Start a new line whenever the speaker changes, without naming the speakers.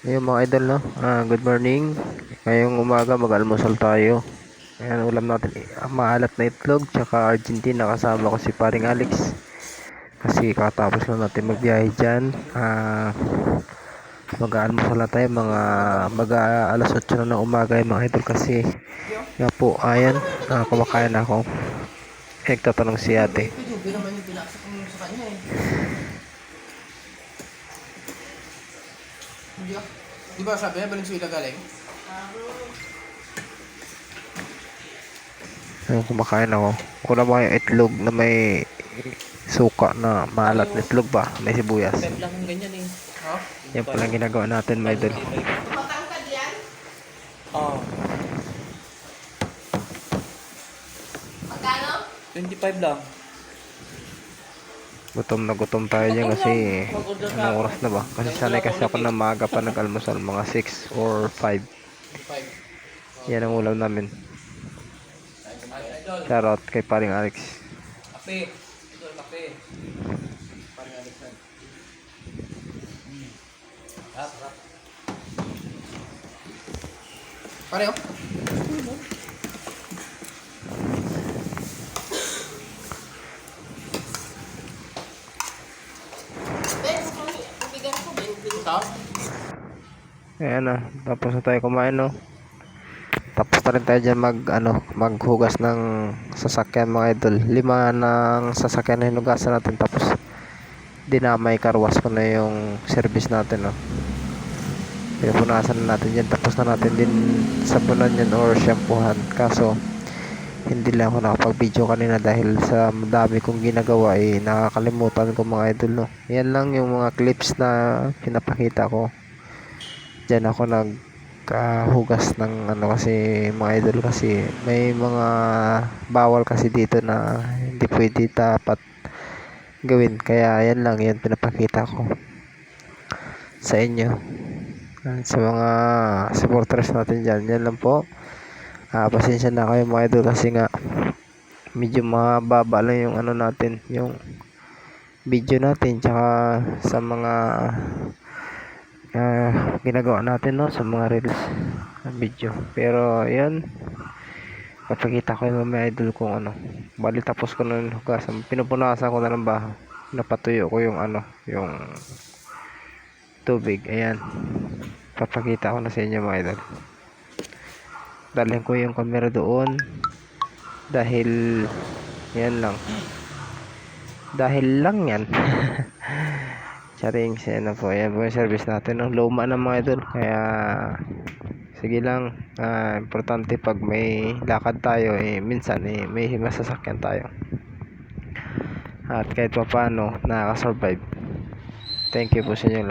Ayun mga idol, no? Good morning. Ngayong umaga mag-almusal tayo. Ayan, ulam natin maalat na itlog tsaka Argentina, kasama ko si paring Alex. Kasi kakatapos lang natin magbiyahe dyan. Mag-almusal na tayo alas 8 na ng umaga yung mga idol, kasi nga po, ayan, kumakain ako. Nagtatanong si ate.
Dubi naman yung pinaksak mo sa kanya eh. Hindi ah. Di ba sabi niya Valenzuela galing?
Ayun, kumakain ako. Kuna mo yung itlog na may suka, na maalat na itlog ba? May sibuyas.
Pep lang yung ganyan eh.
Ha?
Yan palang ginagawa natin, mga idol.
Matangkad yan?
Oo.
Magkano?
25 lang.
Gutom tayo dyan kasi
Mag-order ka
anong
ako.
oras na ba? Kasi sanay kasi ako na maaga pa nag-almusal, mga 6 or 5.
25.
Yan ang ulam namin.
Idol.
Shoutout kay paring Alex.
Kape. Idol, kape.
Parang Alexan.
Sarap.
Pareho? Ito?
Ayan na, tapos na tayo kumain, no? Tapos na rin tayo dyan maghugas ng sasakyan, mga idol. 5 ng sasakyan na hinugasan natin, tapos dinamay karwas ko na yung service natin, no? Pinupunasan na natin dyan, tapos na natin din sabunan yan or shampoohan. Kaso hindi lang ako nakapag video kanina dahil sa madami kong ginagawa, nakakalimutan ko, mga idol, no? Yan lang yung mga clips na pinapakita ko. Diyan ako hugas ng kasi, mga idol, kasi may mga bawal kasi dito na hindi pwede dapat gawin, kaya yan lang, yan pinapakita ko sa inyo. Sa mga supporters natin dyan, yan lang po. Pasensya na kayo, mga idol, kasi nga medyo mababa lang yung natin, yung video natin, tsaka sa mga ginagawa natin, no, sa mga reels video. Pero yan, papakita ko yung mga idol kung bali tapos ko na yung hugasan, pinupunasan ko na ng baho, napatuyo ko yung yung tubig. Ayan, papakita ko na sa inyo, mga idol. Dalhin ko yung camera doon dahil yan lang, yan. Charing, na po. Ayan po yung service natin, no? Luma na, mga idol, kaya sige lang. Importante pag may lakad tayo, minsan may masasakyan tayo, at kahit pa paano nakaka-survive. Thank you po sa inyo lahat.